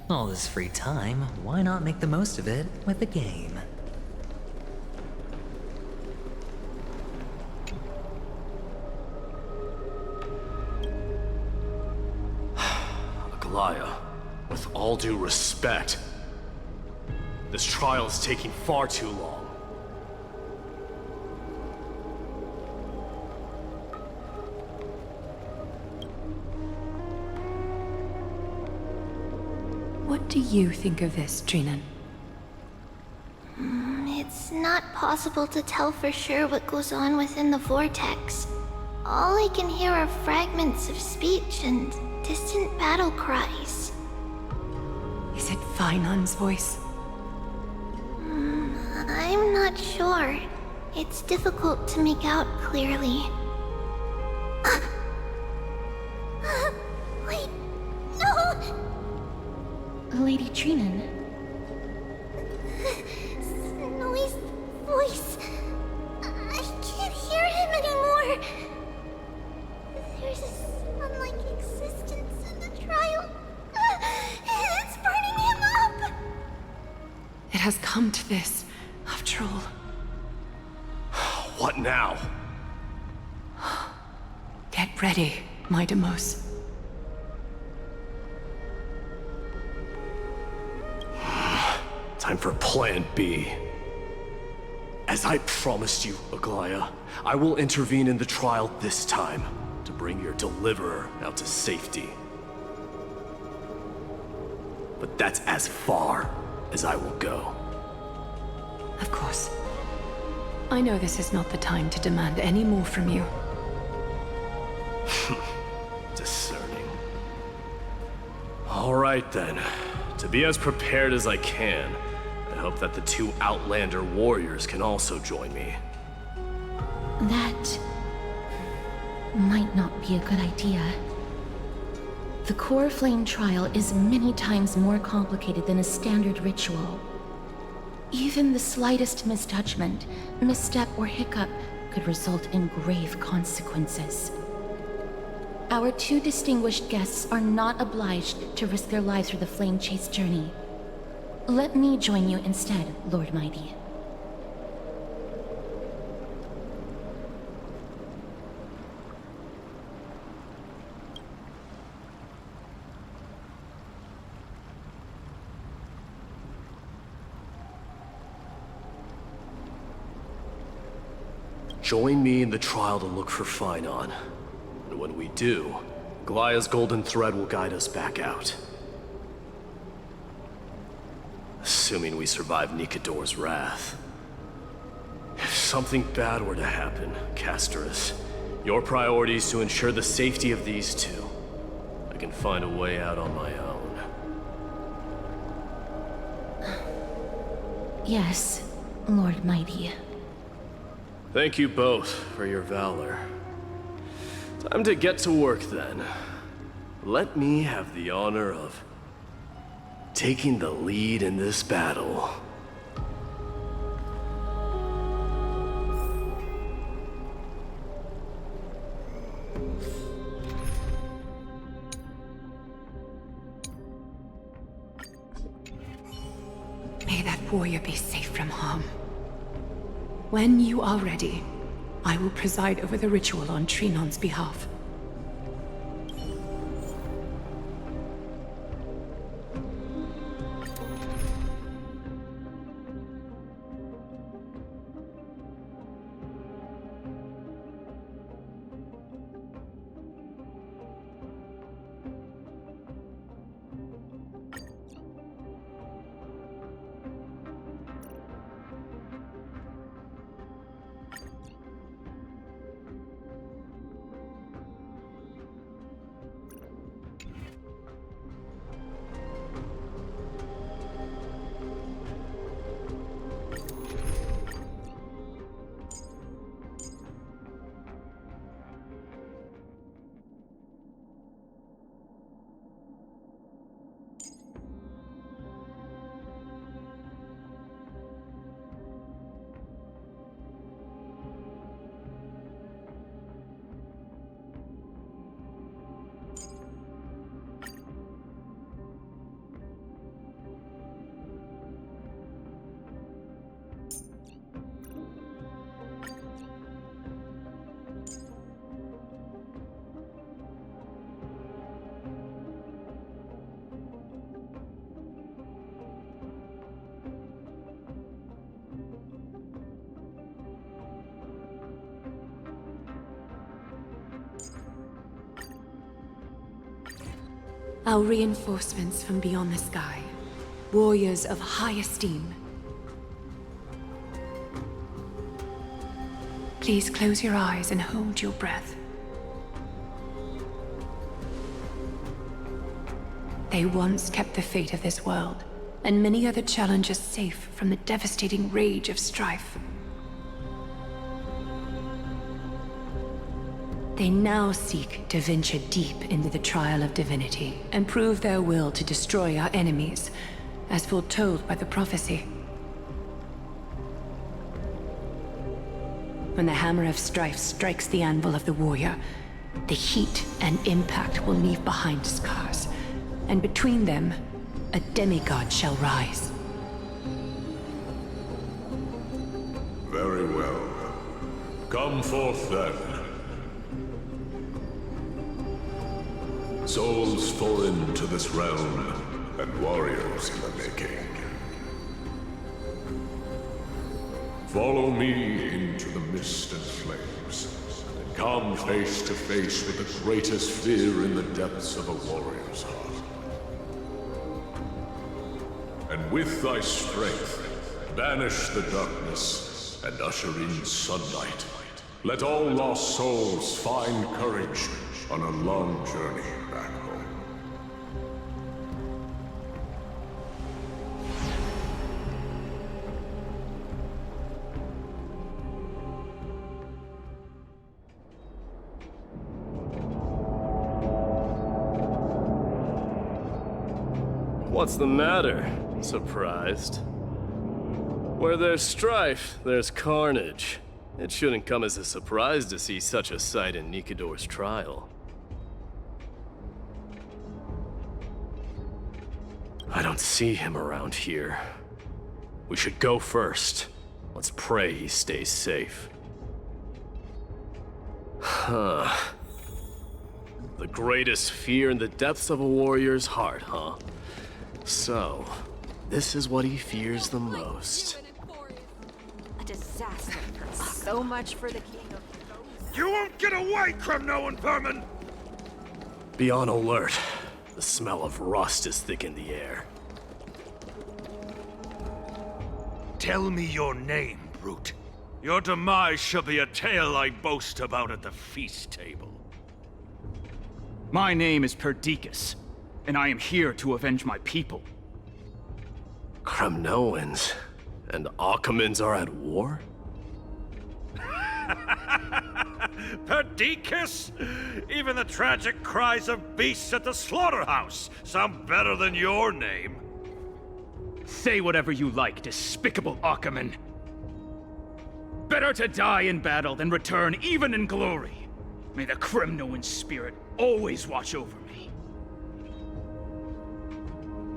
All this free time, why not make the most of it with a game? Aglaya, with all due respect, this trial is taking far too long. What do you think of this, Trinan? It's not possible to tell for sure what goes on within the vortex. All I can hear are fragments of speech and distant battle cries. Is it Fainan's voice? I'm not sure. It's difficult to make out clearly. Wait, no! Lady Trinan. Snowy's voice. I can't hear him anymore. There's a sun-like existence in the trial. It's burning him up. It has come to this, after all. What now? Get ready, my Demos. Time for Plan B. As I promised you, Aglaya, I will intervene in the trial this time to bring your deliverer out to safety. But that's as far as I will go. Of course. I know this is not the time to demand any more from you. Discerning. All right then. To be as prepared as I can, I hope that the two Outlander warriors can also join me. That might not be a good idea. The core flame trial is many times more complicated than a standard ritual. Even the slightest misjudgment, misstep, or hiccup could result in grave consequences. Our two distinguished guests are not obliged to risk their lives through the flame chase journey. Let me join you instead, Lord Mighty. Join me in the trial to look for Fainan. And when we do, Aglaya's golden thread will guide us back out. Assuming we survive Nikador's wrath. If something bad were to happen, Casterus, your priority is to ensure the safety of these two. I can find a way out on my own. Yes, Lord Mighty. Thank you both for your valor. Time to get to work then. Let me have the honor of taking the lead in this battle. May that warrior be safe from harm. When you are ready, I will preside over the ritual on Trinan's behalf. Our reinforcements from beyond the sky. Warriors of high esteem. Please close your eyes and hold your breath. They once kept the fate of this world, and many other challenges safe from the devastating rage of strife. They now seek to venture deep into the trial of divinity and prove their will to destroy our enemies, as foretold by the prophecy. When the hammer of strife strikes the anvil of the warrior, the heat and impact will leave behind scars, and between them, a demigod shall rise. Very well. Come forth then. Souls foreign to this realm, and warriors in the making. Follow me into the mist and flames, and come face to face with the greatest fear in the depths of a warrior's heart. And with thy strength, banish the darkness and usher in sunlight. Let all lost souls find courage on a long journey back home. What's the matter? Surprised? Where there's strife, there's carnage. It shouldn't come as a surprise to see such a sight in Nikador's trial. I don't see him around here. We should go first. Let's pray he stays safe. Huh. The greatest fear in the depths of a warrior's heart, huh? So, this is what he fears the most. A disaster for us. So much for the king of... You won't get away, Kremnoan vermin! Be on alert. The smell of rust is thick in the air. Tell me your name, brute. Your demise shall be a tale I boast about at the feast table. My name is Perdiccas, and I am here to avenge my people. Kremnoans and Akamans are at war? Perdiccas? Even the tragic cries of beasts at the slaughterhouse sound better than your name. Say whatever you like, despicable Akaman. Better to die in battle than return even in glory. May the Kremnoan spirit always watch over me.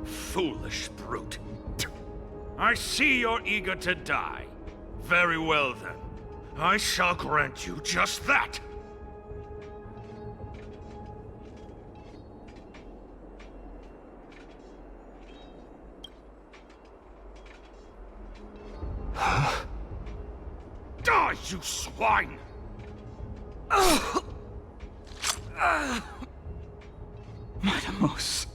Foolish brute. I see you're eager to die. Very well then. I shall grant you just that. Die, you swine! Matamos.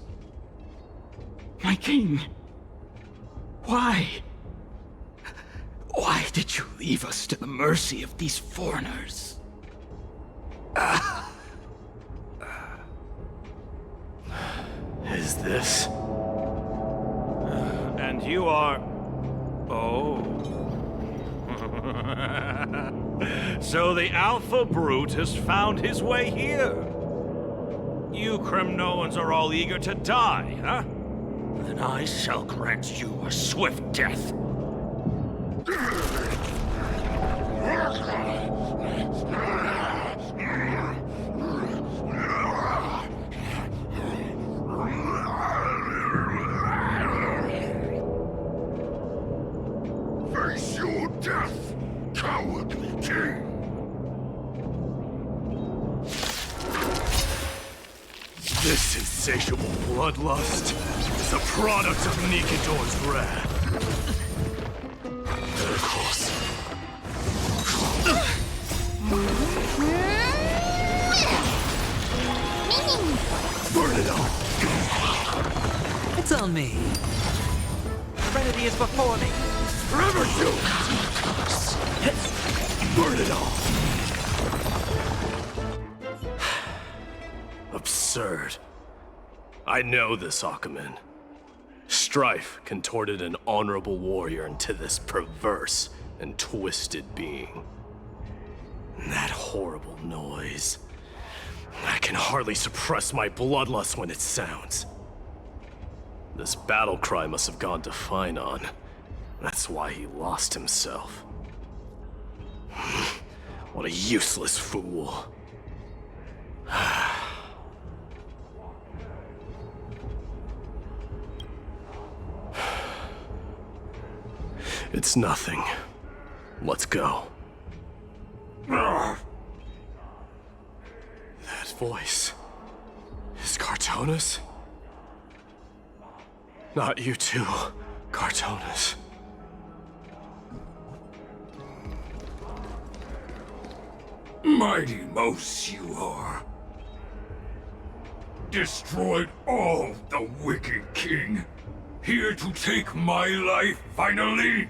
My king. Why? Why did you leave us to the mercy of these foreigners? Is this? And you are... Oh. So the Alpha Brute has found his way here. You Kremnoans are all eager to die, huh? Then I shall grant you a swift death. Face your death, cowardly king! This insatiable bloodlust is a product of Nikador's wrath. Krateros. Burn it up! on me! Serenity is before me! Forever do! Burn it all! Absurd. I know this, Akaman. Strife contorted an honorable warrior into this perverse and twisted being. And that horrible noise. I can hardly suppress my bloodlust when it sounds. This battle cry must have gone to Finon. That's why he lost himself. What a useless fool. It's nothing. Let's go. That voice is Cartonis? Not you too, Cartonis. Mighty Mouse you are. Destroyed all the wicked king. Here to take my life finally.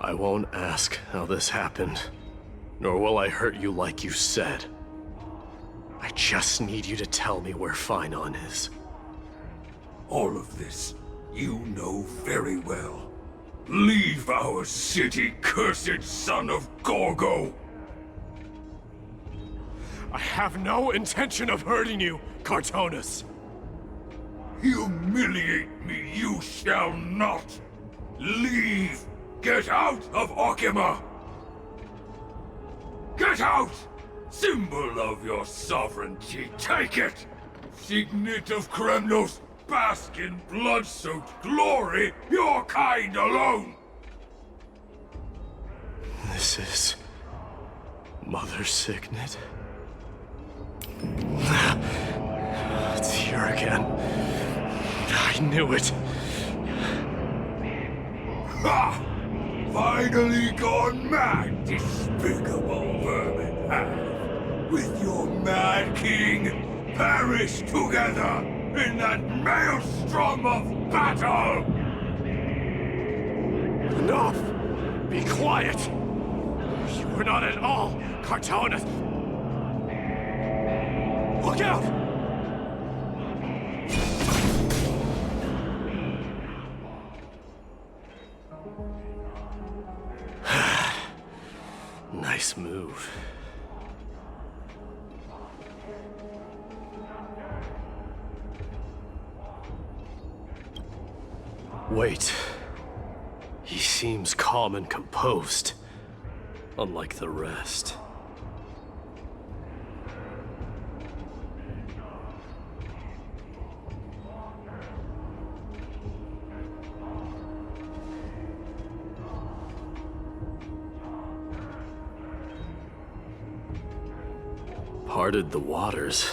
I won't ask how this happened, nor will I hurt you like you said. I just need you to tell me where Finon is. All of this you know very well. Leave our city, cursed son of Gorgo! I have no intention of hurting you, Cartonis. Humiliate me you shall not! Leave! Get out of Okima! Get out! Symbol of your sovereignty, take it! Signet of Kremnos, bask in blood-soaked glory, your kind alone! This is... Mother's signet? It's here again. I knew it. Ha! Finally gone mad, despicable vermin have. With your mad king, perish together in that maelstrom of battle! Enough! Be quiet! You were not at all, Cartonis! Look out! Nice move. Wait. He seems calm and composed, unlike the rest. Parted the waters.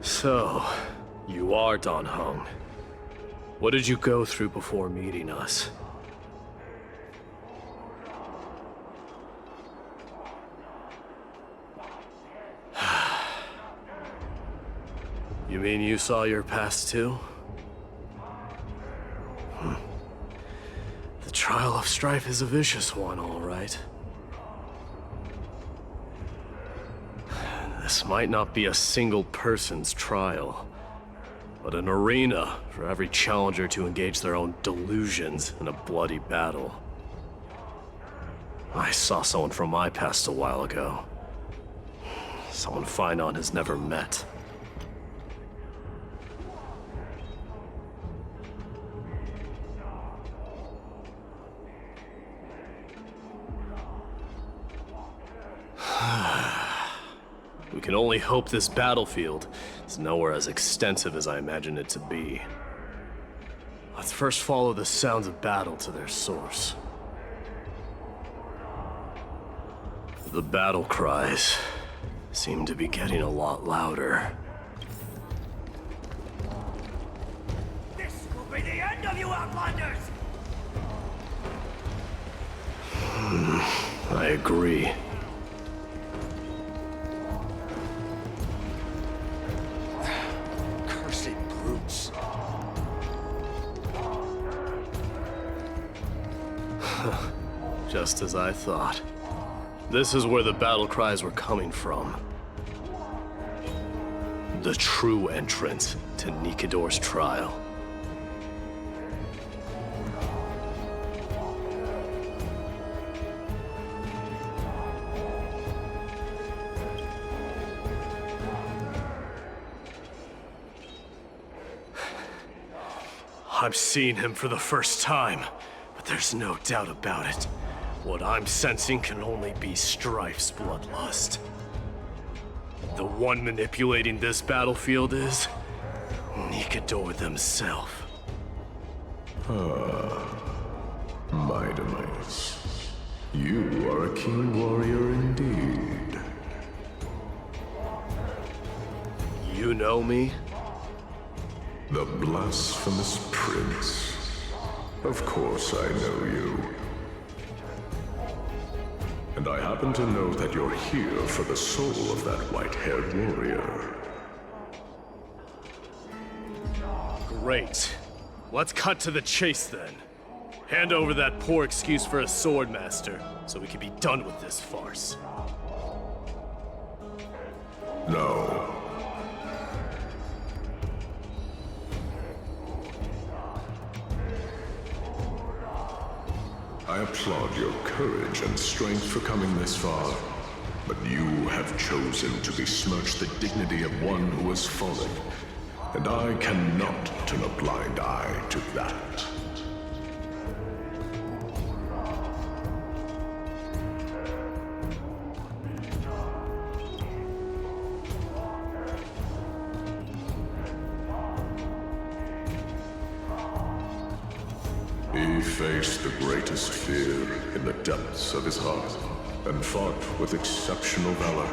So, you are Dan Heng. What did you go through before meeting us? You mean you saw your past too? The trial of strife is a vicious one, all right. This might not be a single person's trial, but an arena for every challenger to engage their own delusions in a bloody battle. I saw someone from my past a while ago. Someone Finon has never met. We can only hope this battlefield is nowhere as extensive as I imagine it to be. Let's first follow the sounds of battle to their source. The battle cries seem to be getting a lot louder. This will be the end of you Outlanders! I agree. Cursed brutes. Just as I thought. This is where the battle cries were coming from. The true entrance to Nikador's trial. I'm seeing him for the first time, but there's no doubt about it. What I'm sensing can only be Strife's bloodlust. The one manipulating this battlefield is Nikador themselves. My demise. You are a keen warrior indeed. You know me? The blasphemous prince. Of course I know you. And I happen to know that you're here for the soul of that white-haired warrior. Great. Let's cut to the chase then. Hand over that poor excuse for a swordmaster, so we can be done with this farce. No. I applaud your courage and strength for coming this far, but you have chosen to besmirch the dignity of one who has fallen, and I cannot turn a blind eye to that. He faced the greatest fear in the depths of his heart, and fought with exceptional valor,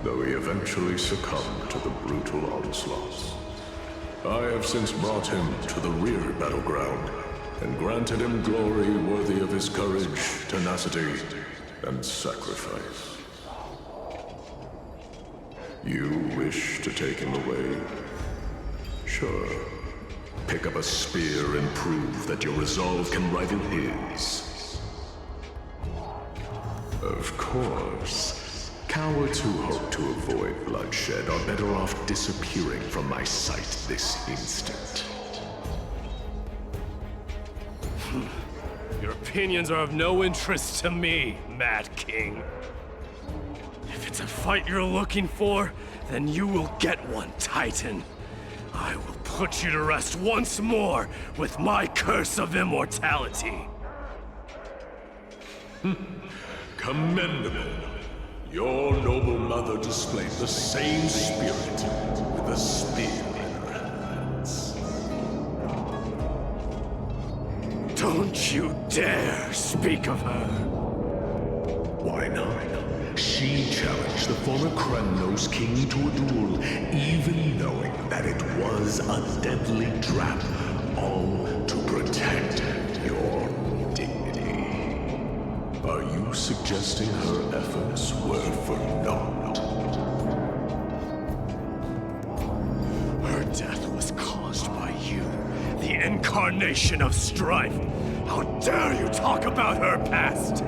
though he eventually succumbed to the brutal onslaughts. I have since brought him to the rear battleground, and granted him glory worthy of his courage, tenacity, and sacrifice. You wish to take him away? Sure. Pick up a spear and prove that your resolve can rival his. Of course, cowards who hope to avoid bloodshed are better off disappearing from my sight this instant. Your opinions are of no interest to me, Mad King. If it's a fight you're looking for, then you will get one, Titan. I will put you to rest once more with my curse of immortality. Commendable. Your noble mother displayed the same spirit with a spear in her hands. Don't you dare speak of her. Why not? She challenged the former Krateros king to a duel, even knowing that it was a deadly trap, all to protect your dignity. Are you suggesting her efforts were for naught? Her death was caused by you, the incarnation of strife. How dare you talk about her past?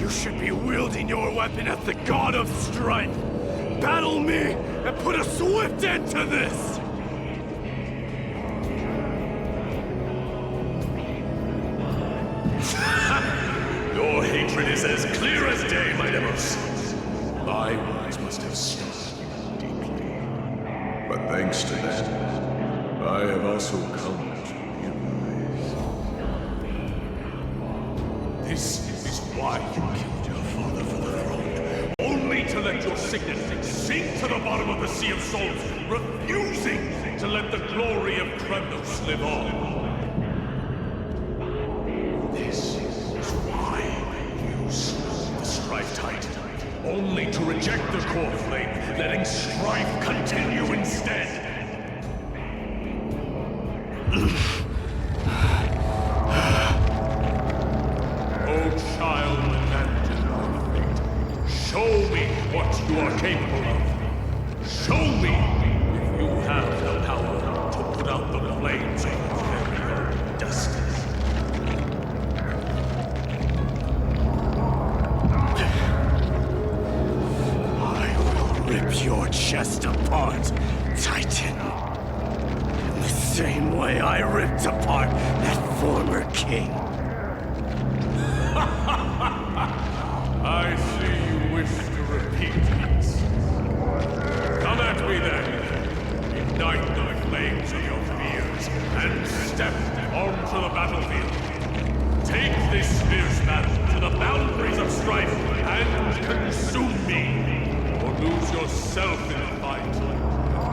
You should be wielding your weapon at the god of strife. Battle me and put a swift end to this! Your hatred is as clear as day, my Demos. My words must have stung you deeply. But thanks to that, I have also come to realize. This is why you killed your father for the throne. Only to let your signet sink to the bottom of the Sea of Souls, refusing to let the glory of Krateros live on. only to reject the core flame, letting strife continue instead. Oh, child abandoned by fate, show me what you are capable of. Show me if you have the power to put out the flames of your very own destiny. Rip your chest apart, Titan. In the same way I ripped apart that former king. I see you wish to repeat these. Come at me then. Ignite the flames of your fears and step onto the battlefield. Take this fierce battle to the boundaries of strife and consume me. Or lose yourself in the fight and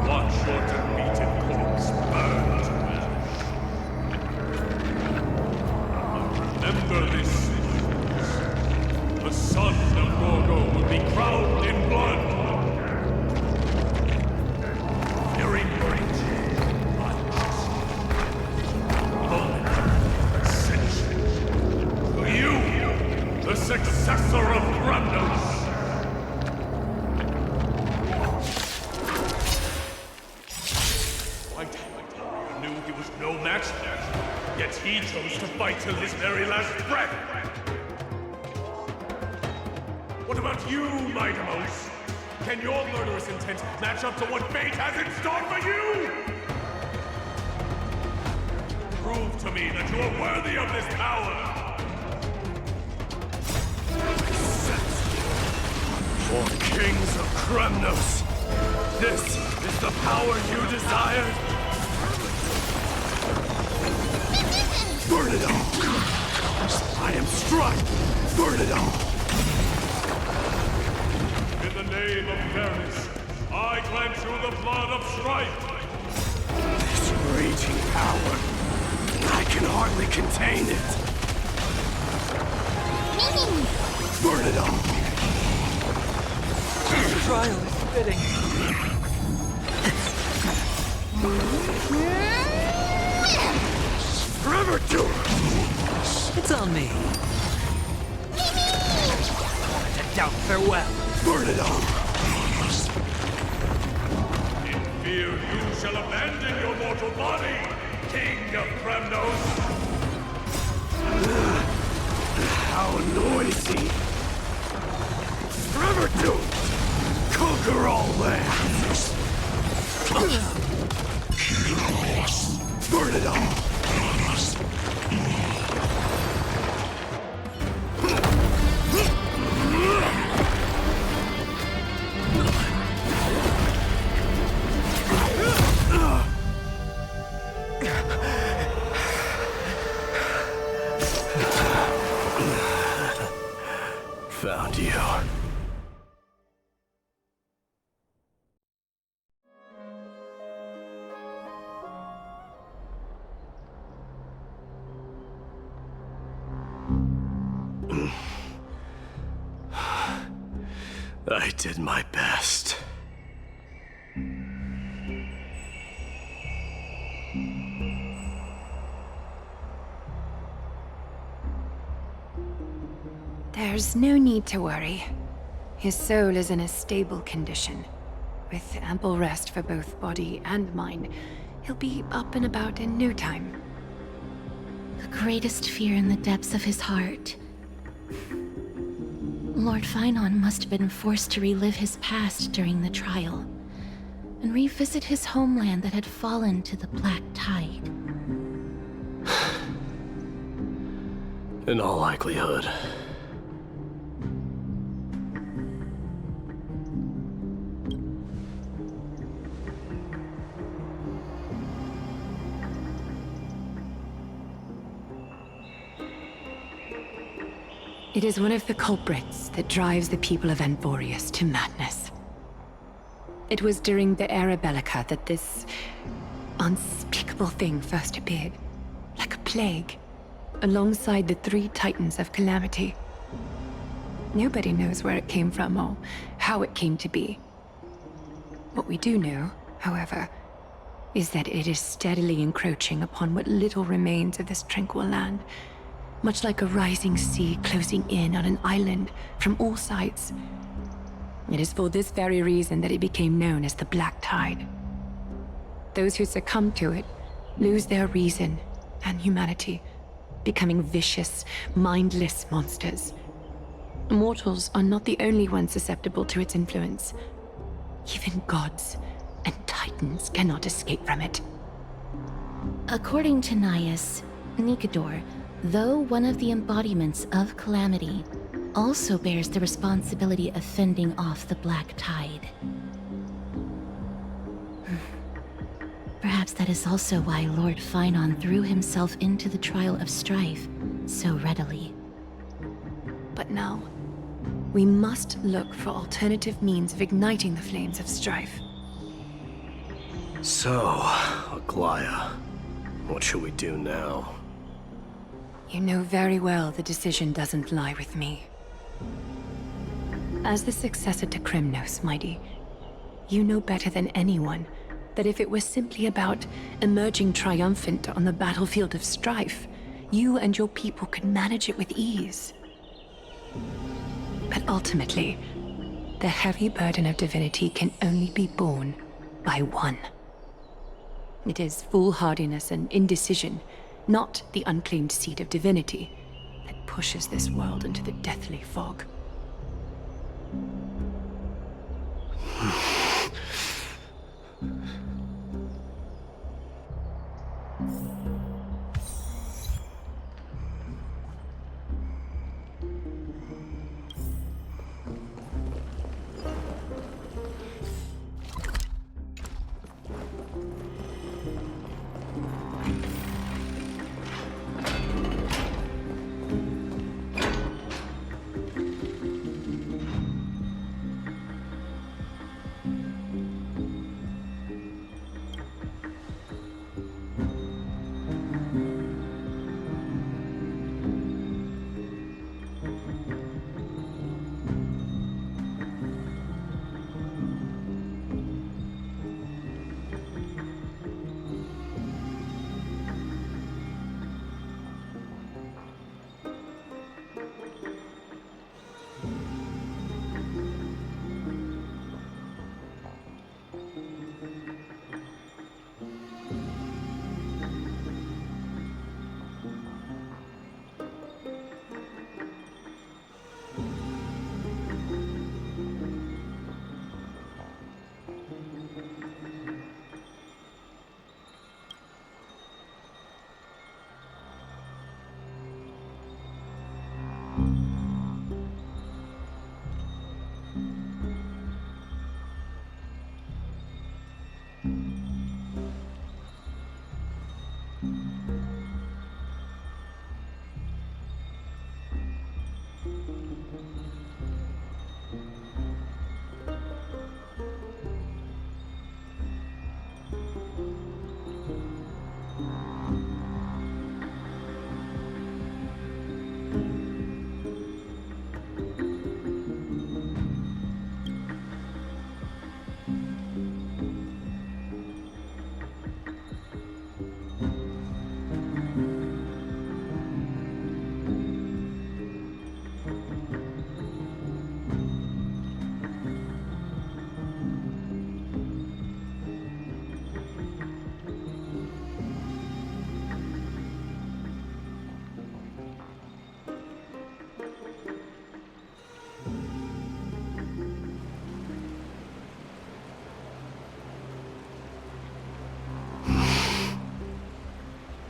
watch your defeated corpse burn to ash. Remember this. The son of Gorgo will be crowned in blood. Very great. Unjust. Momentary ascension. To you, the successor of Krateros. Yet he chose to fight till his very last breath! What about you, Mightimos? Can your murderous intent match up to what fate has in store for you? Prove to me that you are worthy of this power! For kings of Krateros, this is the power you desired? Burn it all! I am struck! Burn it all! In the name of fairness, I grant you the blood of strife! This raging power, I can hardly contain it! Burn it all! The trial is fitting. Forever do it! It's on me. To doubt farewell. Burn it all! In fear you shall abandon your mortal body, King of Krateros! How noisy! Forever do it! Conquer all lands! Burn it all! Found you. I did my best. There's no need to worry. His soul is in a stable condition. With ample rest for both body and mind, he'll be up and about in no time. The greatest fear in the depths of his heart. Lord Finon must have been forced to relive his past during the trial, and revisit his homeland that had fallen to the Black Tide. In all likelihood. It is one of the culprits that drives the people of Anvorius to madness. It was during the Era Bellica that this unspeakable thing first appeared, like a plague, alongside the 3 Titans of Calamity. Nobody knows where it came from or how it came to be. What we do know, however, is that it is steadily encroaching upon what little remains of this tranquil land, much like a rising sea closing in on an island from all sides. It is for this very reason that it became known as the Black Tide. Those who succumb to it lose their reason and humanity, becoming vicious, mindless monsters. Mortals are not the only ones susceptible to its influence. Even gods and titans cannot escape from it. According to Naias, Nikador, though one of the embodiments of Calamity, also bears the responsibility of fending off the Black Tide. Perhaps that is also why Lord Finon threw himself into the trial of strife so readily. But now, we must look for alternative means of igniting the flames of strife. So, Aglaya, what should we do now? You know very well the decision doesn't lie with me. As the successor to Kremnos, Mighty, you know better than anyone that if it was simply about emerging triumphant on the battlefield of strife, you and your people could manage it with ease. But ultimately, the heavy burden of divinity can only be borne by one. It is foolhardiness and indecision, not the unclaimed seed of divinity, that pushes this world into the deathly fog.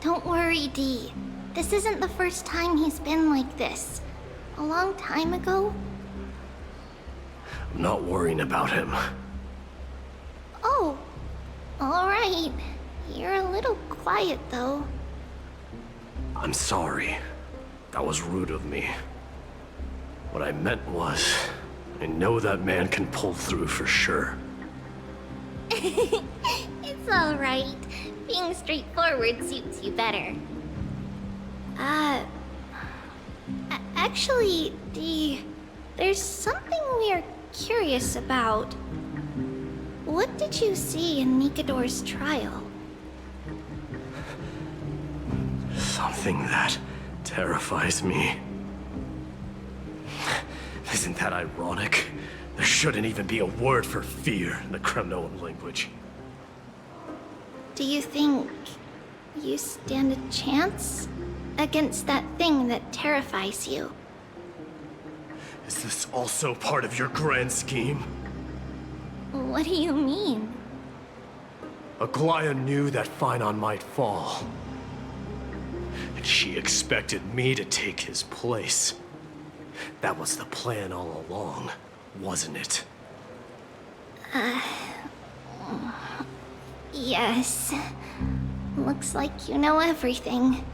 Don't worry, Dee. This isn't the first time he's been like this. A long time ago. I'm not worrying about him. Oh, alright. You're a little quiet, though. I'm sorry. That was rude of me. What I meant was, I know that man can pull through for sure. It's alright. Being straightforward suits you better. Actually, Dee, there's something we're curious about. What did you see in Nikador's trial? Something that terrifies me. Isn't that ironic? There shouldn't even be a word for fear in the Kremnoan language. Do you think you stand a chance against that thing that terrifies you? Is this also part of your grand scheme? What do you mean? Aglaya knew that Phynon might fall. And she expected me to take his place. That was the plan all along, wasn't it? Yes. Looks like you know everything.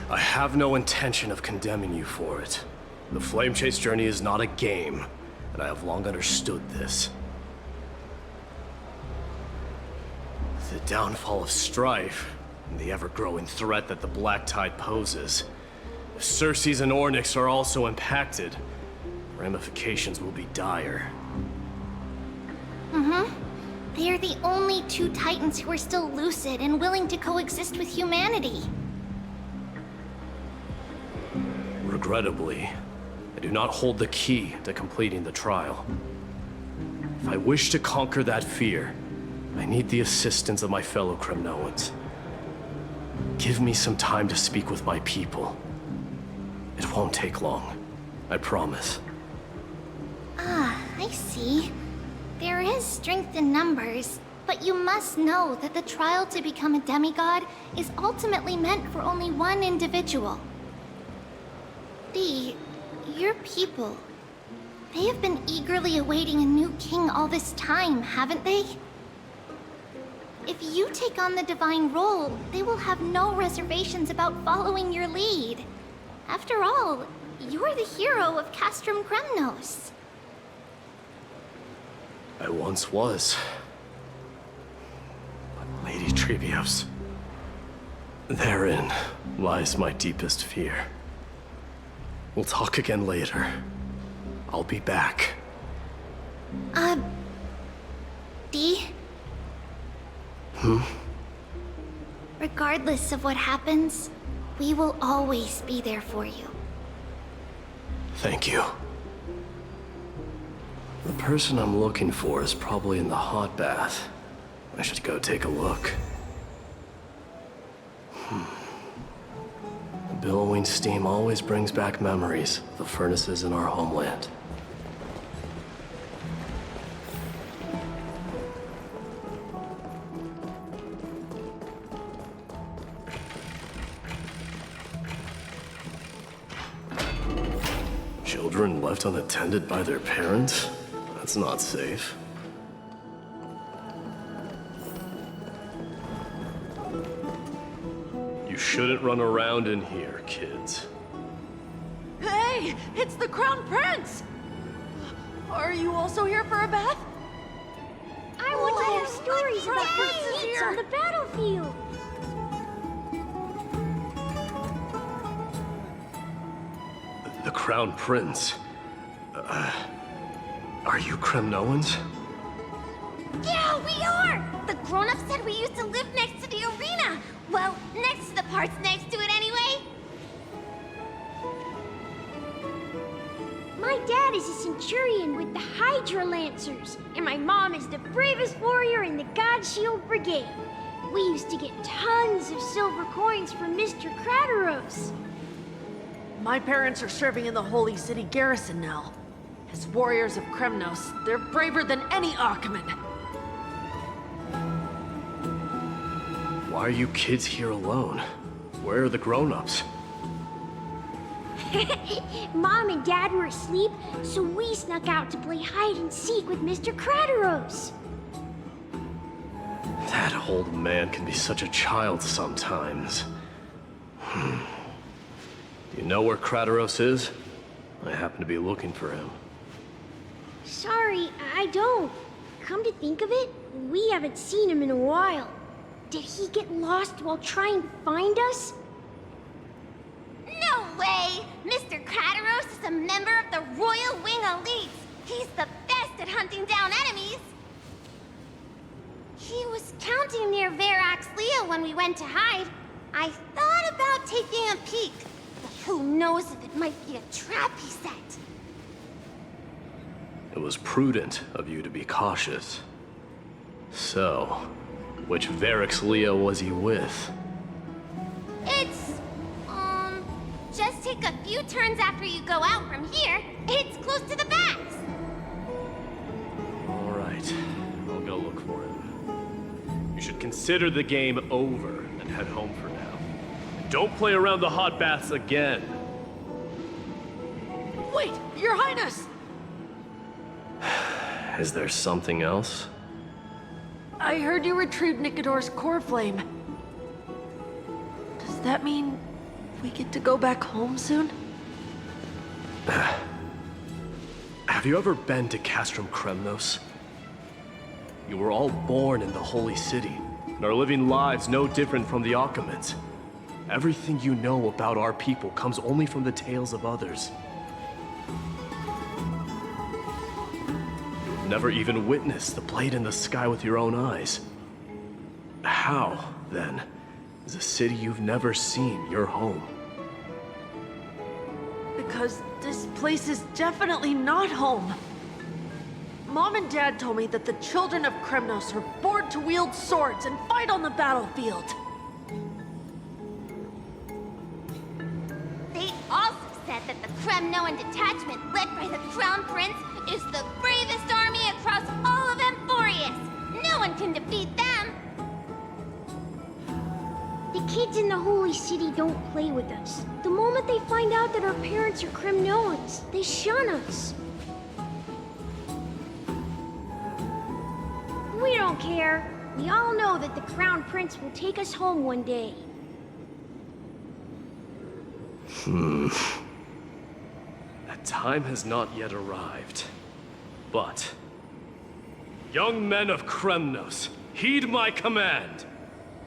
I have no intention of condemning you for it. The Flame Chase journey is not a game, and I have long understood this. The downfall of strife, and the ever-growing threat that the Black Tide poses. If Circes and Ornyx are also impacted, ramifications will be dire. They are the only two Titans who are still lucid and willing to coexist with humanity. Regrettably, I do not hold the key to completing the trial. If I wish to conquer that fear, I need the assistance of my fellow Kremnoans. Give me some time to speak with my people. It won't take long, I promise. I see. There is strength in numbers, but you must know that the trial to become a demigod is ultimately meant for only one individual. Your people, they have been eagerly awaiting a new king all this time, haven't they? If you take on the divine role, they will have no reservations about following your lead. After all, you're the hero of Castrum Kremnos. I once was. But Lady Trebios, therein lies my deepest fear. We'll talk again later. I'll be back. D? Regardless of what happens, we will always be there for you. Thank you. The person I'm looking for is probably in the hot bath. I should go take a look. The billowing steam always brings back memories of the furnaces in our homeland. Children left unattended by their parents? That's not safe. You shouldn't run around in here, kids. Hey, it's the Crown Prince! Are you also here for a bath? I want to hear stories about good feats on the battlefield. The Crown Prince. Are you Kremnoans? Yeah, we are! The grown-ups said we used to live next to the arena. Well, next to the parts next to it anyway. My dad is a centurion with the Hydra Lancers, and my mom is the bravest warrior in the God Shield Brigade. We used to get tons of silver coins from Mr. Krateros. My parents are serving in the Holy City garrison now. As warriors of Kremnos, they're braver than any Archiman. Why are you kids here alone? Where are the grown-ups? Mom and Dad were asleep, so we snuck out to play hide and seek with Mr. Krateros. That old man can be such a child sometimes. Do you know where Krateros is? I happen to be looking for him. Sorry, I don't. Come to think of it, we haven't seen him in a while. Did he get lost while trying to find us? No way! Mr. Krateros is a member of the Royal Wing Elites. He's the best at hunting down enemies. He was counting near Verax Lea when we went to hide. I thought about taking a peek, but who knows if it might be a trap he set. It was prudent of you to be cautious. So, which Verax Lea was he with? It's, just take a few turns after you go out from here. It's close to the backs. All right, I'll go look for him. You should consider the game over and head home for now. Don't play around the hot baths again. Wait, Your Highness! Is there something else? I heard you retrieved Nikador's core flame. Does that mean we get to go back home soon? Have you ever been to Castrum Kremnos? You were all born in the Holy City, and are living lives no different from the Akamans. Everything you know about our people comes only from the tales of others. You've never even witnessed the blade in the sky with your own eyes. How, then, is a city you've never seen your home? Because this place is definitely not home. Mom and Dad told me that the children of Kremnos are born to wield swords and fight on the battlefield. They also said that the Kremnoan detachment led by the Crown Prince is the bravest army across all of Amphorius. No one can defeat them. The kids in the Holy City don't play with us. The moment they find out that our parents are Kremnoans, they shun us. We don't care. We all know that the Crown Prince will take us home one day. That time has not yet arrived. But, young men of Kremnos, heed my command.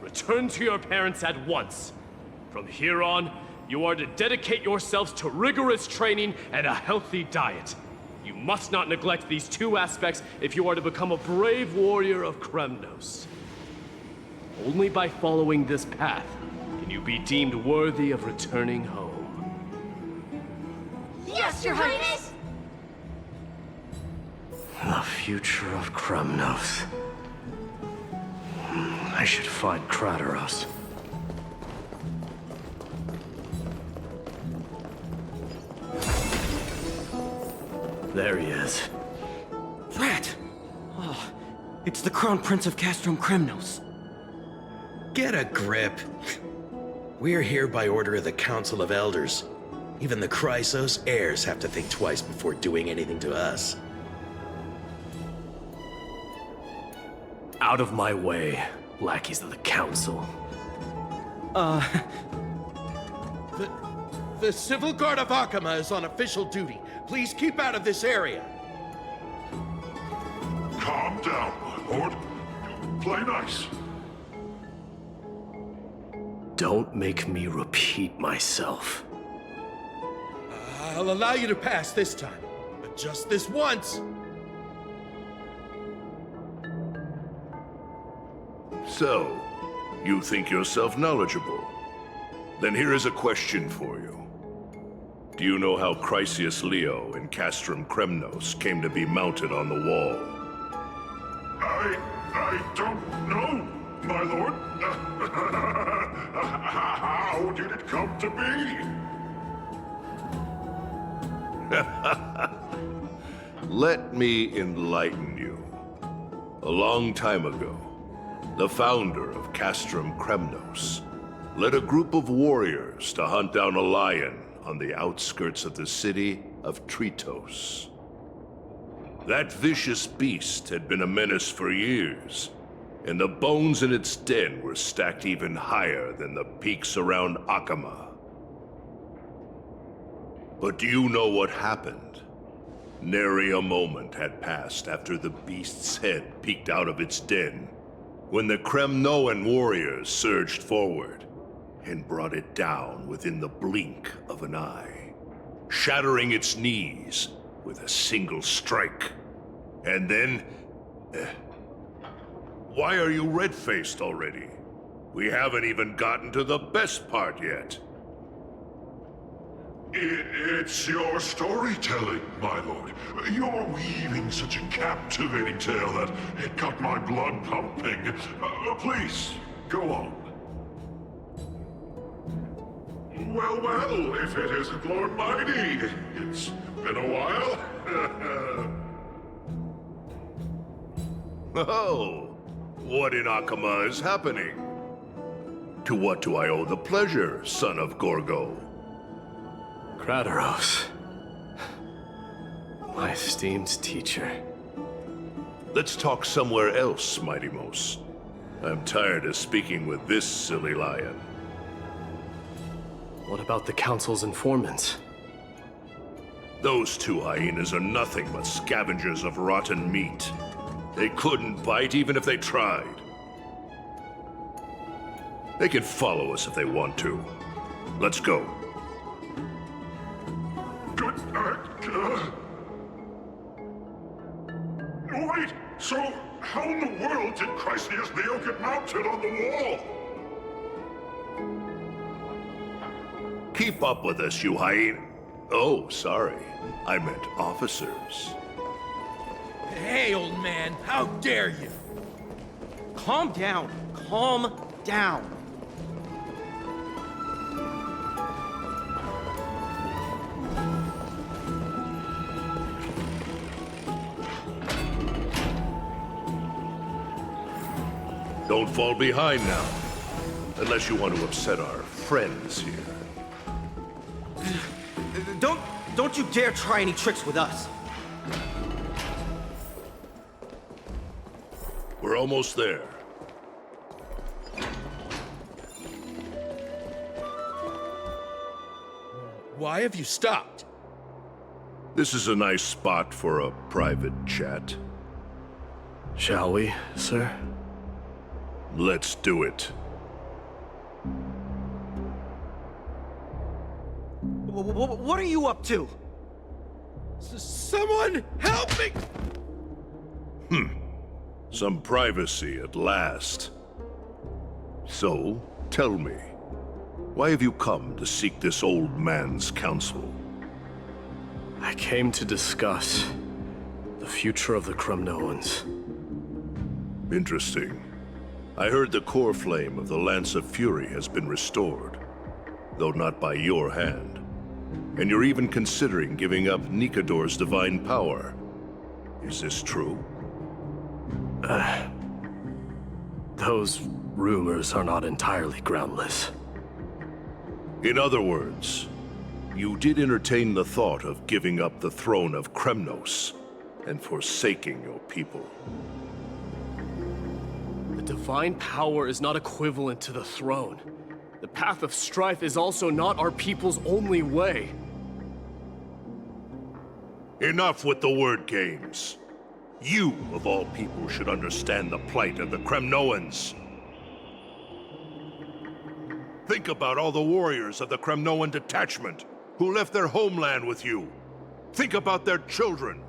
Return to your parents at once. From here on, you are to dedicate yourselves to rigorous training and a healthy diet. You must not neglect these two aspects if you are to become a brave warrior of Kremnos. Only by following this path can you be deemed worthy of returning home. Yes, Your Highness! The future of Kremnos. I should find Krateros. There he is. Rat! Oh, it's the Crown Prince of Castrum Kremnos. Get a grip. We're here by order of the Council of Elders. Even the Chrysos heirs have to think twice before doing anything to us. Out of my way, lackeys of the Council. The Civil Guard of Akama is on official duty. Please keep out of this area. Calm down, my lord. Play nice. Don't make me repeat myself. I'll allow you to pass this time, but just this once. So, you think yourself knowledgeable? Then here is a question for you. Do you know how Chrysius Leo in Castrum Kremnos came to be mounted on the wall? I don't know, my lord. How did it come to be? Let me enlighten you. A long time ago, the founder of Castrum Kremnos led a group of warriors to hunt down a lion on the outskirts of the city of Tritos. That vicious beast had been a menace for years, and the bones in its den were stacked even higher than the peaks around Akama. But do you know what happened? Nary a moment had passed after the beast's head peeked out of its den, when the Kremnoan warriors surged forward and brought it down within the blink of an eye. shattering its knees with a single strike. And then... why are you red-faced already? We haven't even gotten to the best part yet. It's your storytelling, my lord. You're weaving such a captivating tale that it got my blood pumping. Please, go on. Well, well, if it isn't Lord Mighty. It's been a while. Oh, what in Akama is happening? To what do I owe the pleasure, son of Gorgo? Krateros. My esteemed teacher. Let's talk somewhere else, Mighty Mos. I'm tired of speaking with this silly lion. What about the Council's informants? Those two hyenas are nothing but scavengers of rotten meat. They couldn't bite even if they tried. They can follow us if they want to. Let's go. Wait, so how in the world did Chrysius Leo get mounted on the wall? Keep up with us, you hyena. Oh, sorry. I meant officers. Hey, old man, how dare you? Calm down. Calm down. Don't fall behind now. Unless you want to upset our friends here. Don't you dare try any tricks with us. We're almost there. Why have you stopped? This is a nice spot for a private chat. Shall we, sir? Let's do it. What are you up to? Someone help me! Some privacy at last. So, tell me, why have you come to seek this old man's counsel? I came to discuss the future of the Kremnoans. Interesting. I heard the core flame of the Lance of Fury has been restored, though not by your hand. And you're even considering giving up Nikador's divine power. Is this true? Those rumors are not entirely groundless. In other words, you did entertain the thought of giving up the throne of Kremnos and forsaking your people. The divine power is not equivalent to the throne. The path of strife is also not our people's only way. Enough with the word games. You, of all people, should understand the plight of the Kremnoans. Think about all the warriors of the Kremnoan detachment who left their homeland with you. Think about their children.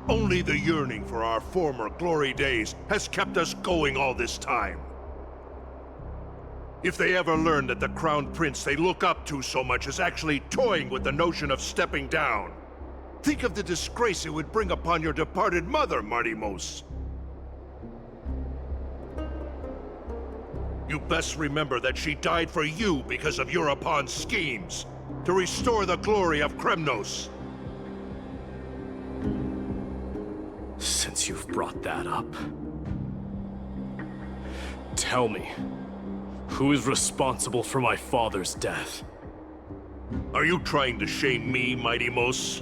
Only the yearning for our former glory days has kept us going all this time. If they ever learn that the Crown Prince they look up to so much is actually toying with the notion of stepping down, think of the disgrace it would bring upon your departed mother, Mighty Mos. You best remember that she died for you because of Europon's schemes, to restore the glory of Kremnos. Since you've brought that up, tell me, who is responsible for my father's death? Are you trying to shame me, Mighty Mos?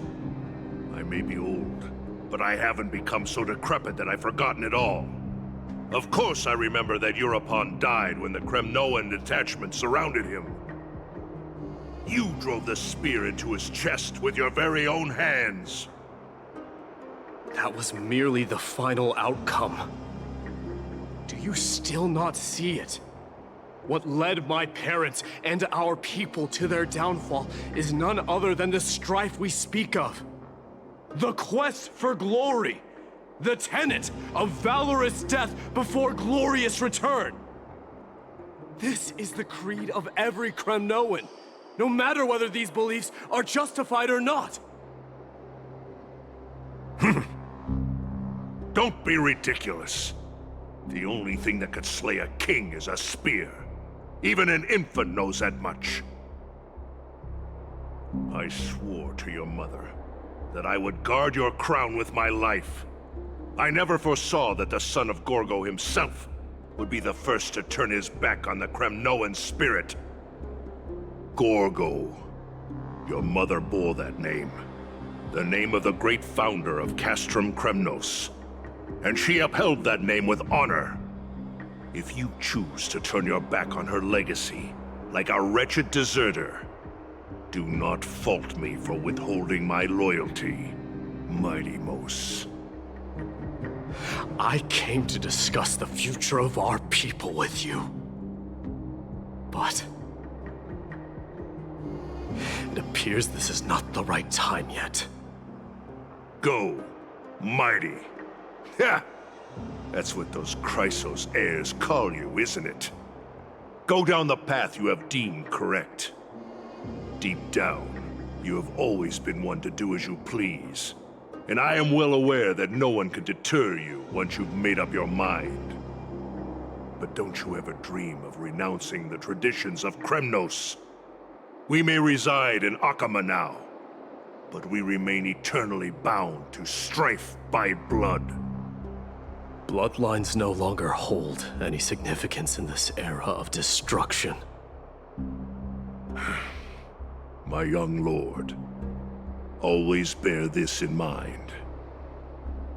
I may be old, but I haven't become so decrepit that I've forgotten it all. Of course I remember that Europon died when the Kremnoan detachment surrounded him. You drove the spear into his chest with your very own hands. That was merely the final outcome. Do you still not see it? What led my parents and our people to their downfall is none other than the strife we speak of. The quest for glory. The tenet of valorous death before glorious return. This is the creed of every Kremnoan, no matter whether these beliefs are justified or not. Don't be ridiculous. The only thing that could slay a king is a spear. Even an infant knows that much. I swore to your mother that I would guard your crown with my life. I never foresaw that the son of Gorgo himself would be the first to turn his back on the Kremnoan spirit. Gorgo. Your mother bore that name. The name of the great founder of Castrum Kremnos. And she upheld that name with honor. If you choose to turn your back on her legacy, like a wretched deserter, do not fault me for withholding my loyalty, Mighty Mos. I came to discuss the future of our people with you. But it appears this is not the right time yet. Go, Mighty. Ha! That's what those Krateros heirs call you, isn't it? Go down the path you have deemed correct. Deep down, you have always been one to do as you please. And I am well aware that no one can deter you once you've made up your mind. But don't you ever dream of renouncing the traditions of Kremnos. We may reside in Akama now, but we remain eternally bound to strife by blood. Bloodlines no longer hold any significance in this era of destruction. My young lord, always bear this in mind.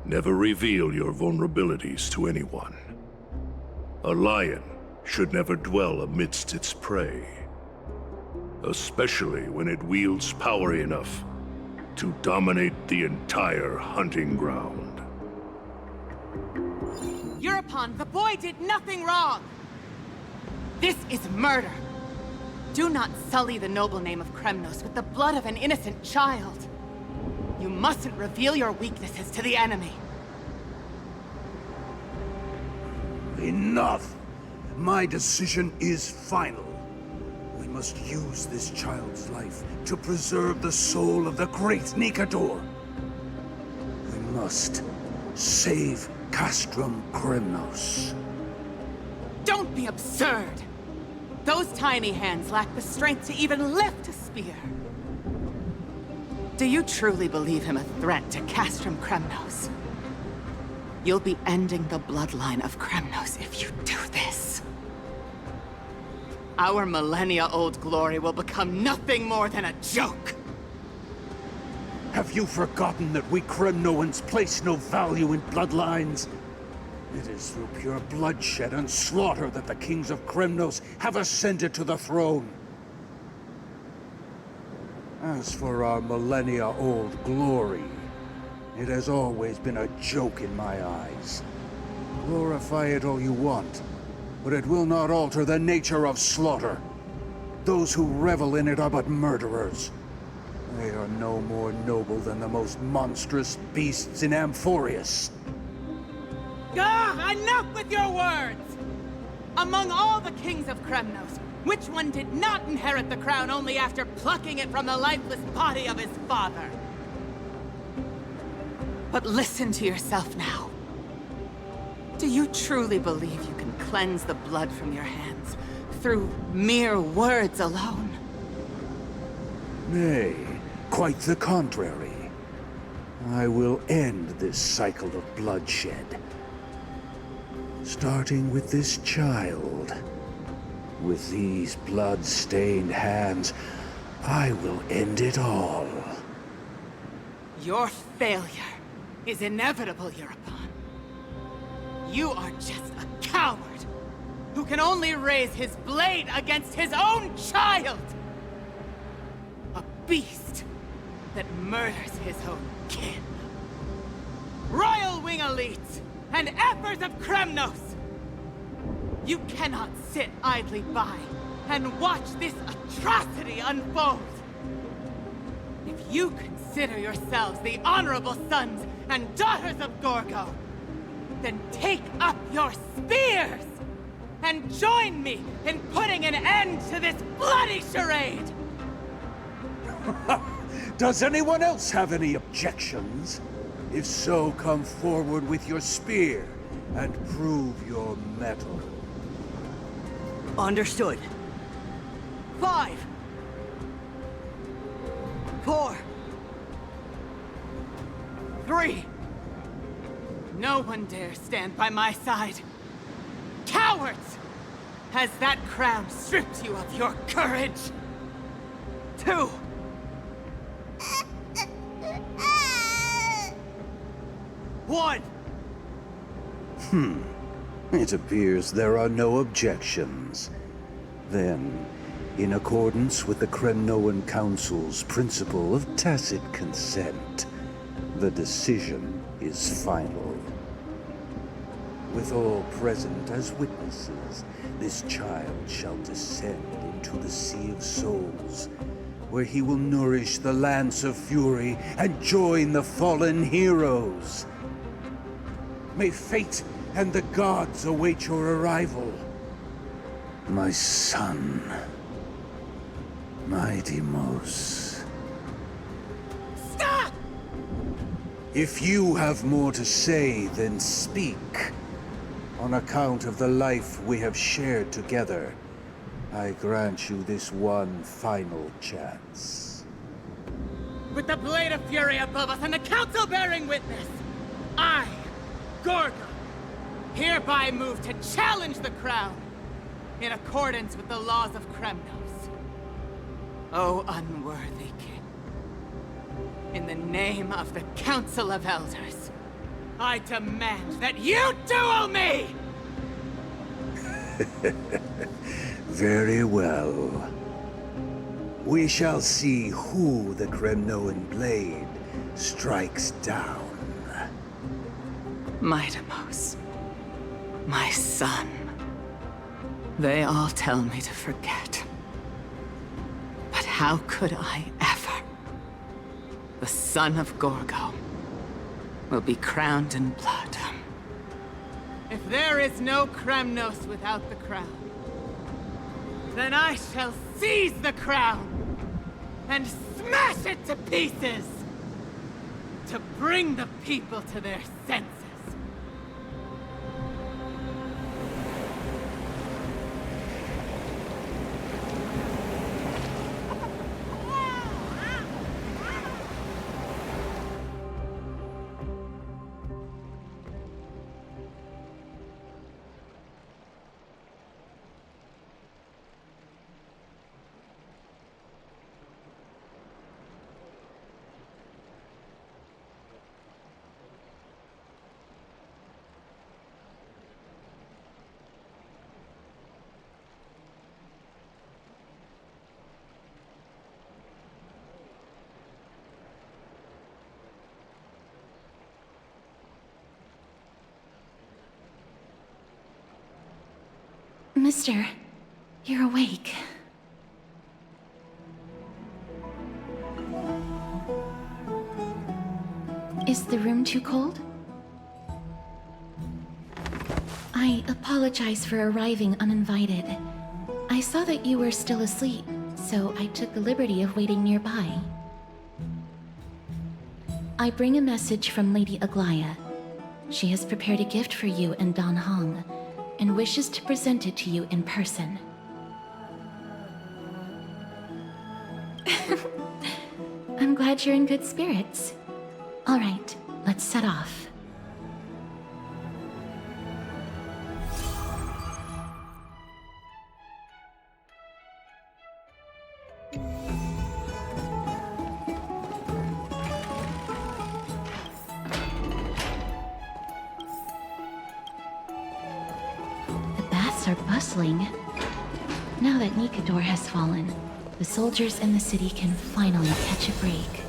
Never reveal your vulnerabilities to anyone. A lion should never dwell amidst its prey, especially when it wields power enough to dominate the entire hunting ground. Europan, the boy did nothing wrong! This is murder! Do not sully the noble name of Kremnos with the blood of an innocent child. You mustn't reveal your weaknesses to the enemy. Enough! My decision is final. We must use this child's life to preserve the soul of the great Nikador. We must save Castrum Kremnos. Don't be absurd! Those tiny hands lack the strength to even lift a spear. Do you truly believe him a threat to Castrum Kremnos? You'll be ending the bloodline of Kremnos if you do this. Our millennia-old glory will become nothing more than a joke. Have you forgotten that we Kremnoans place no value in bloodlines? It is through pure bloodshed and slaughter that the kings of Kremnos have ascended to the throne. As for our millennia-old glory, it has always been a joke in my eyes. Glorify it all you want, but it will not alter the nature of slaughter. Those who revel in it are but murderers. They are no more noble than the most monstrous beasts in Amphorius. Ah, enough with your words! Among all the kings of Kremnos, which one did not inherit the crown only after plucking it from the lifeless body of his father? But listen to yourself now. Do you truly believe you can cleanse the blood from your hands through mere words alone? Nay, quite the contrary. I will end this cycle of bloodshed. Starting with this child. With these blood-stained hands, I will end it all. Your failure is inevitable, Europan. You are just a coward who can only raise his blade against his own child! A beast that murders his own kin. Royal Wing Elites and Effers of Kremnos! You cannot sit idly by and watch this atrocity unfold. If you consider yourselves the honorable sons and daughters of Gorgo, then take up your spears and join me in putting an end to this bloody charade! Does anyone else have any objections? If so, come forward with your spear and prove your mettle. Understood. 5, 4, 3. No one dare stand by my side. Cowards! Has that crown stripped you of your courage? 2. One. It appears there are no objections. Then, in accordance with the Kremnoan Council's principle of tacit consent, the decision is final. With all present as witnesses, this child shall descend into the Sea of Souls, where he will nourish the Lance of Fury and join the fallen heroes. May fate and the gods await your arrival. My son, my Deimos. Stop! If you have more to say, then speak. On account of the life we have shared together, I grant you this one final chance. With the Blade of Fury above us and the Council bearing witness, I, Gorgo, hereby move to challenge the crown in accordance with the laws of Kremnos. O unworthy king, in the name of the Council of Elders, I demand that you duel me! Very well. We shall see who the Kremnoan blade strikes down. My Deimos, my son. They all tell me to forget. But how could I ever? The son of Gorgo will be crowned in blood. If there is no Kremnos without the crown, then I shall seize the crown and smash it to pieces to bring the people to their senses. Mister, you're awake. Is the room too cold? I apologize for arriving uninvited. I saw that you were still asleep, so I took the liberty of waiting nearby. I bring a message from Lady Aglaya. She has prepared a gift for you and Dan Heng, and wishes to present it to you in person. I'm glad you're in good spirits. All right, let's set off. Are bustling. Now that Nikador has fallen, the soldiers in the city can finally catch a break.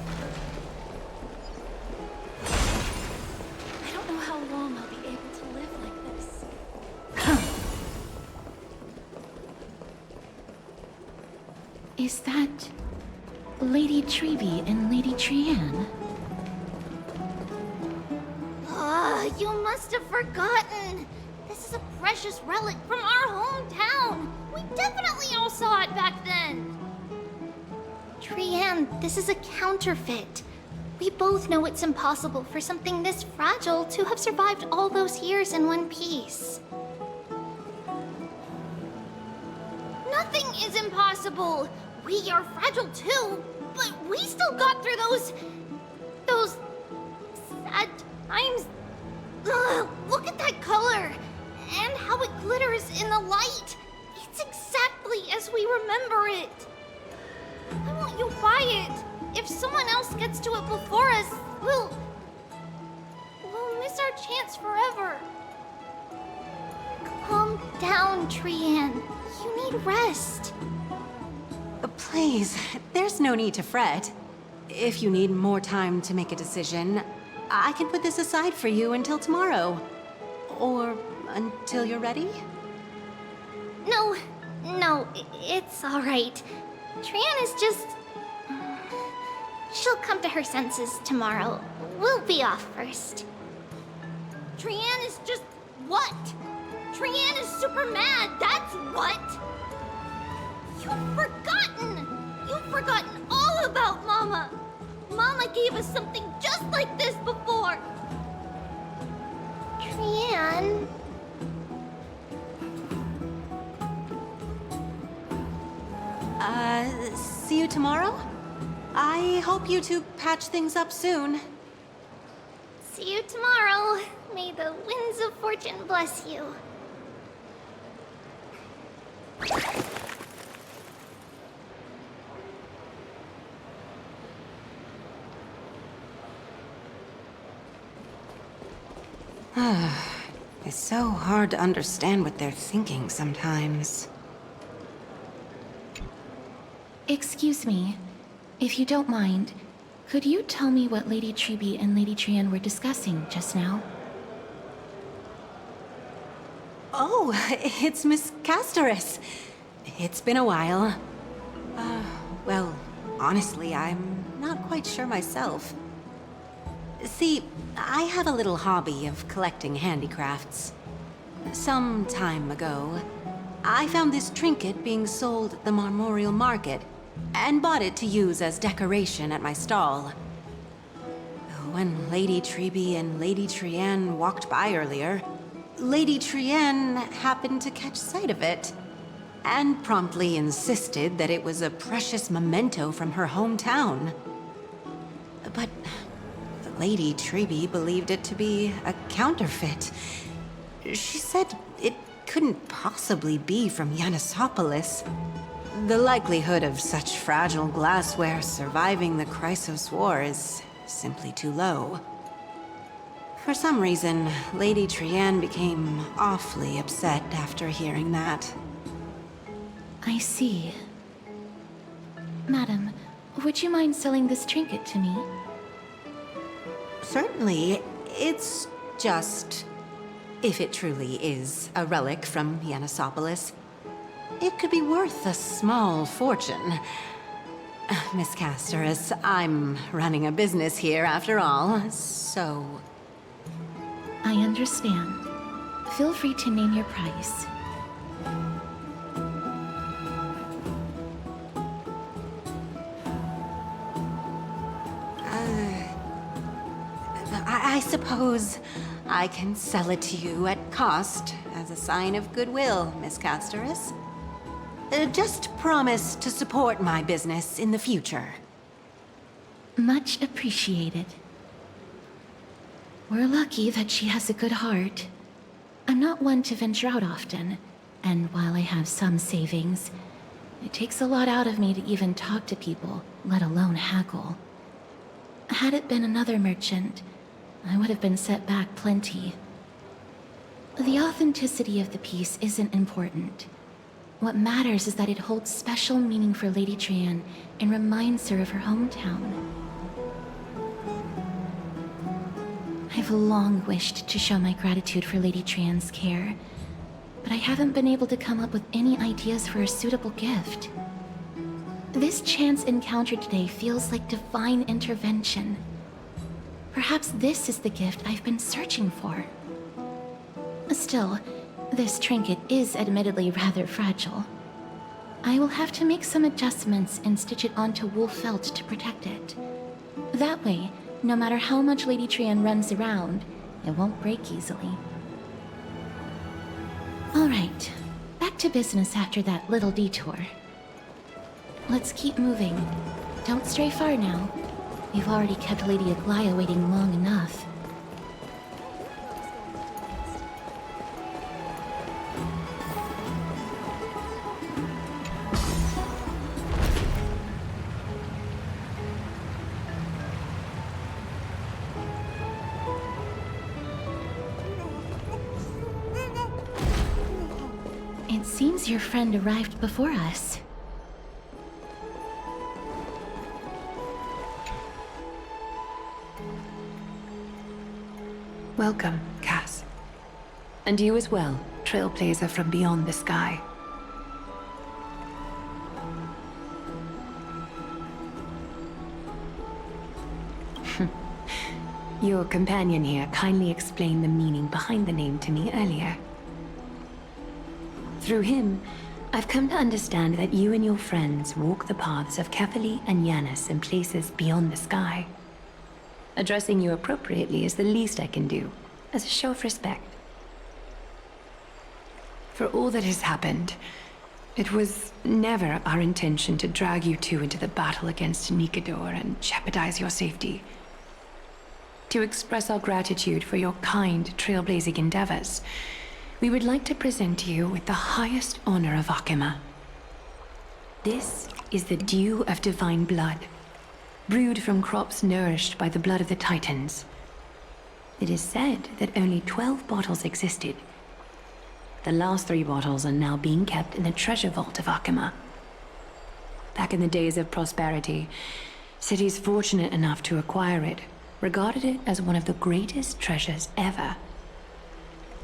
I don't know how long I'll be able to live like this. Is that Lady Treby and Lady Trianne? You must have forgotten. This is a precious relic from our hometown. We definitely all saw it back then. Trianne, this is a counterfeit. We both know it's impossible for something this fragile to have survived all those years in one piece. Nothing is impossible. We are fragile too, but we still got through those sad times. Ugh, look at that color, and how it glitters in the light. It's exactly as we remember it. I want you buy it. If someone else gets to it before us, we'll miss our chance forever. Calm down, Trianne. You need rest. Please, there's no need to fret. If you need more time to make a decision, I can put this aside for you until tomorrow. Or until you're ready? No, it's all right. Trianne is just... She'll come to her senses tomorrow. We'll be off first. Trianne is just... what? Trianne is super mad, that's what! You've forgotten! You've forgotten all about Mama! Mama gave us something just like this before! Trianne... See you tomorrow? I hope you two patch things up soon. See you tomorrow. May the winds of fortune bless you. It's so hard to understand what they're thinking sometimes. Excuse me. If you don't mind, could you tell me what Lady Treby and Lady Trianne were discussing just now? Oh, it's Miss Casterus. It's been a while. Well, honestly, I'm not quite sure myself. See, I have a little hobby of collecting handicrafts. Some time ago, I found this trinket being sold at the Memorial Market, and bought it to use as decoration at my stall. When Lady Treby and Lady Trianne walked by earlier, Lady Trianne happened to catch sight of it, and promptly insisted that it was a precious memento from her hometown. But Lady Treby believed it to be a counterfeit. She said it couldn't possibly be from Yanisopolis. The likelihood of such fragile glassware surviving the Krateros War is simply too low. For some reason, Lady Trianne became awfully upset after hearing that. I see. Madam, would you mind selling this trinket to me? Certainly. It's just... if it truly is a relic from Yanisopolis, it could be worth a small fortune. Miss Casterus, I'm running a business here after all, so... I understand. Feel free to name your price. I suppose I can sell it to you at cost as a sign of goodwill, Miss Casterus. Just promise to support my business in the future. Much appreciated. We're lucky that she has a good heart. I'm not one to venture out often, and while I have some savings, it takes a lot out of me to even talk to people, let alone haggle. Had it been another merchant, I would have been set back plenty. The authenticity of the piece isn't important. What matters is that it holds special meaning for Lady Trianne and reminds her of her hometown. I've long wished to show my gratitude for Lady Trianne's care, but I haven't been able to come up with any ideas for a suitable gift. This chance encounter today feels like divine intervention. Perhaps this is the gift I've been searching for. Still, this trinket is admittedly rather fragile. I will have to make some adjustments and stitch it onto wool felt to protect it. That way, no matter how much Lady Trian runs around, it won't break easily. Alright, back to business after that little detour. Let's keep moving. Don't stray far now. We've already kept Lady Aglaia waiting long enough. It seems your friend arrived before us. Welcome, Cass. And you as well, Trailblazer from beyond the sky. Your companion here kindly explained the meaning behind the name to me earlier. Through him, I've come to understand that you and your friends walk the paths of Kefali and Yanis in places beyond the sky. Addressing you appropriately is the least I can do, as a show of respect. For all that has happened, it was never our intention to drag you two into the battle against Nikador and jeopardize your safety. To express our gratitude for your kind trailblazing endeavors, we would like to present you with the highest honor of Akima. This is the dew of divine blood, brewed from crops nourished by the blood of the Titans. It is said that only 12 bottles existed. The last 3 bottles are now being kept in the treasure vault of Akima. Back in the days of prosperity, cities fortunate enough to acquire it regarded it as one of the greatest treasures ever.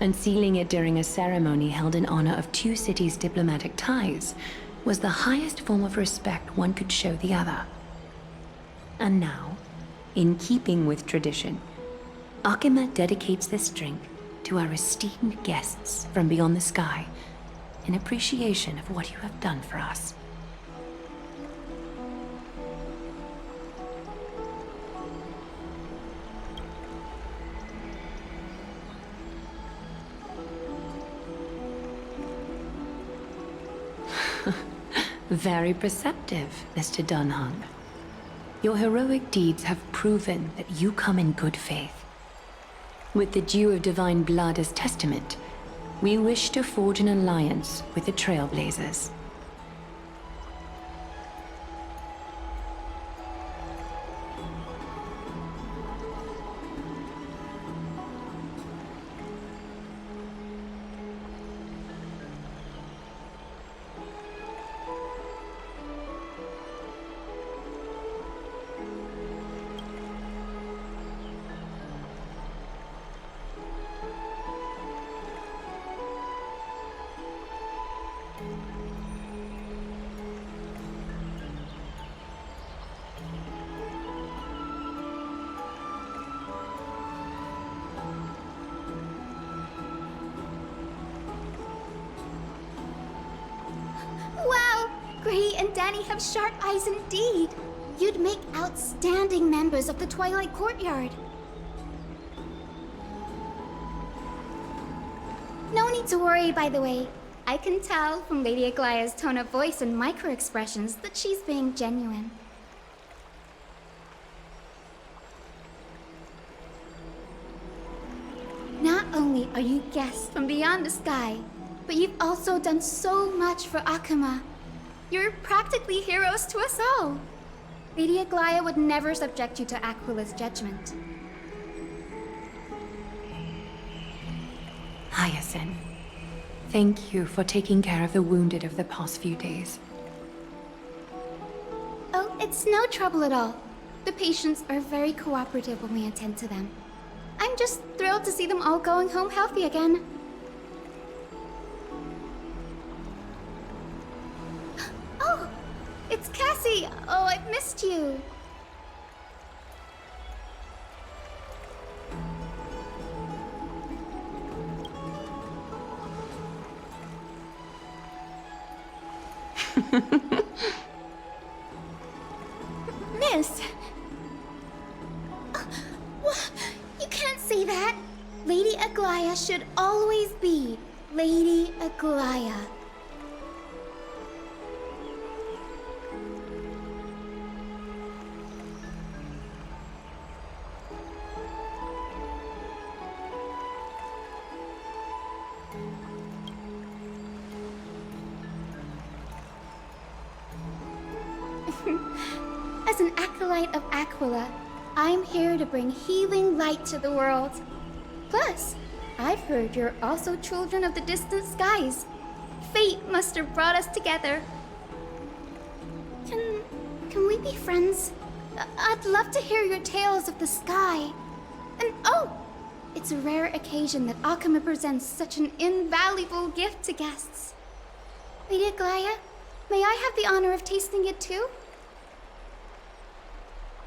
Unsealing it during a ceremony held in honor of 2 cities' diplomatic ties was the highest form of respect one could show the other. And now, in keeping with tradition, Akima dedicates this drink to our esteemed guests from beyond the sky in appreciation of what you have done for us. Very perceptive, Mr. Dan Heng. Your heroic deeds have proven that you come in good faith. With the dew of divine blood as testament, we wish to forge an alliance with the Trailblazers. Wow! Gray and Danny have sharp eyes indeed. You'd make outstanding members of the Twilight Courtyard. No need to worry, by the way. I can tell from Lady Aglaia's tone of voice and micro-expressions that she's being genuine. Not only are you guests from beyond the sky, but you've also done so much for Akima. You're practically heroes to us all. Lady Aglaia would never subject you to Aquila's judgment. Hyacinth, thank you for taking care of the wounded of the past few days. Oh, it's no trouble at all. The patients are very cooperative when we attend to them. I'm just thrilled to see them all going home healthy again. Oh, it's Cass Cassie! Oh, I've missed you. Miss! You can't say that. Lady Aglaya should always be Lady Aglaya. As an acolyte of Aquila, I'm here to bring healing light to the world. Plus, I've heard you're also children of the distant skies. Fate must have brought us together. Can we be friends? I'd love to hear your tales of the sky. And oh, it's a rare occasion that Akama presents such an invaluable gift to guests. Lady Aglaya, may I have the honor of tasting it too?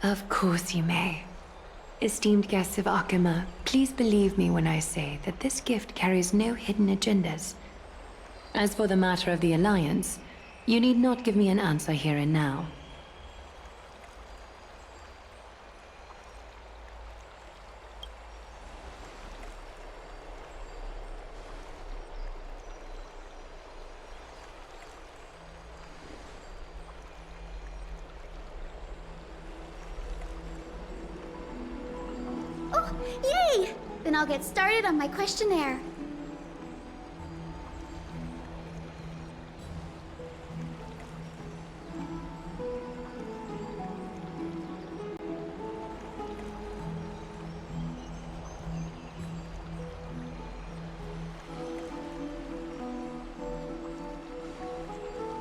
Of course you may. Esteemed guests of Akama, please believe me when I say that this gift carries no hidden agendas. As for the matter of the Alliance, you need not give me an answer here and now. Yay! Then I'll get started on my questionnaire.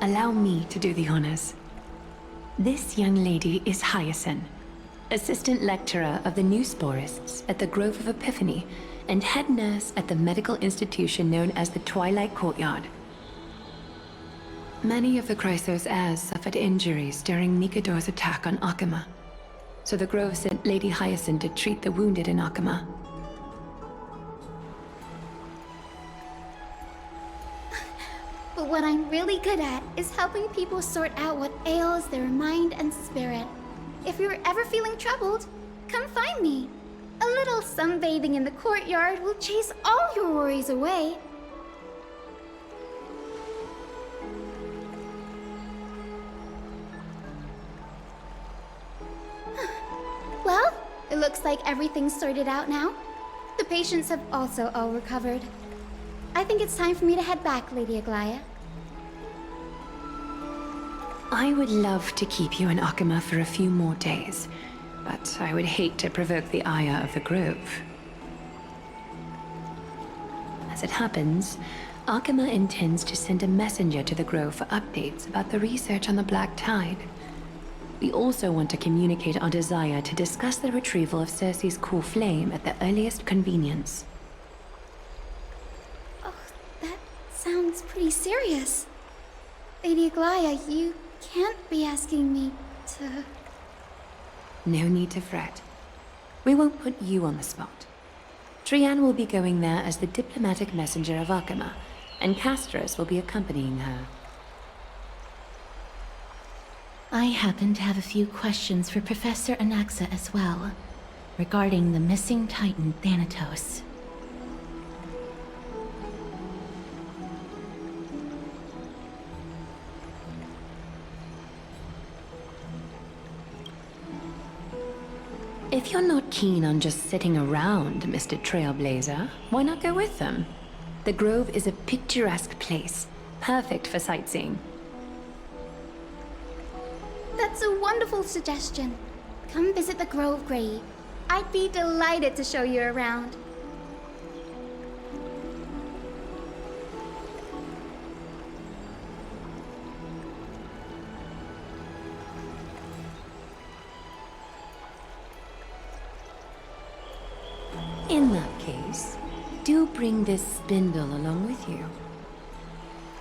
Allow me to do the honors. This young lady is Hyacinth, assistant lecturer of the new sporists at the Grove of Epiphany and head nurse at the medical institution known as the Twilight Courtyard. Many of the Krateros heirs suffered injuries during Nikador's attack on Akama, so the Grove sent Lady Hyacinth to treat the wounded in Akama. But what I'm really good at is helping people sort out what ails their mind and spirit. If you're ever feeling troubled, come find me. A little sunbathing in the courtyard will chase all your worries away. Well, it looks like everything's sorted out now. The patients have also all recovered. I think it's time for me to head back, Lady Aglaya. I would love to keep you in Akama for a few more days, but I would hate to provoke the ire of the Grove. As it happens, Akama intends to send a messenger to the Grove for updates about the research on the Black Tide. We also want to communicate our desire to discuss the retrieval of Circe's core flame at the earliest convenience. Oh, that sounds pretty serious. Lady Aglaya, you can't be asking me to... No need to fret. We won't put you on the spot. Trianne will be going there as the diplomatic messenger of Akama, and Krateros will be accompanying her. I happen to have a few questions for Professor Anaxa as well, regarding the missing Titan Thanatos. If you're not keen on just sitting around, Mr. Trailblazer, why not go with them? The Grove is a picturesque place, perfect for sightseeing. That's a wonderful suggestion. Come visit the Grove, Gray. I'd be delighted to show you around. In that case, do bring this spindle along with you.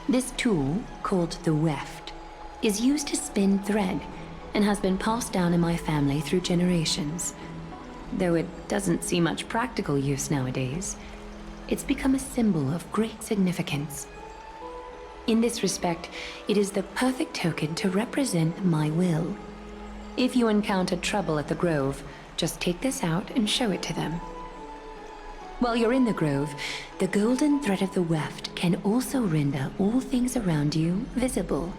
This tool, called the weft, is used to spin thread and has been passed down in my family through generations. Though it doesn't see much practical use nowadays, it's become a symbol of great significance. In this respect, it is the perfect token to represent my will. If you encounter trouble at the Grove, just take this out and show it to them. While you're in the Grove, the golden thread of the weft can also render all things around you visible,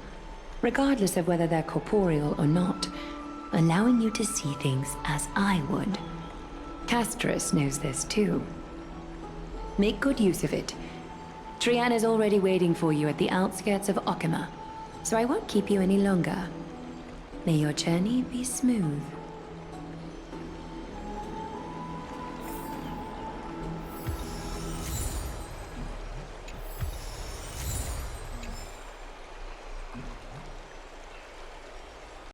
regardless of whether they're corporeal or not, allowing you to see things as I would. Krateros knows this too. Make good use of it. Trian is already waiting for you at the outskirts of Okima, so I won't keep you any longer. May your journey be smooth.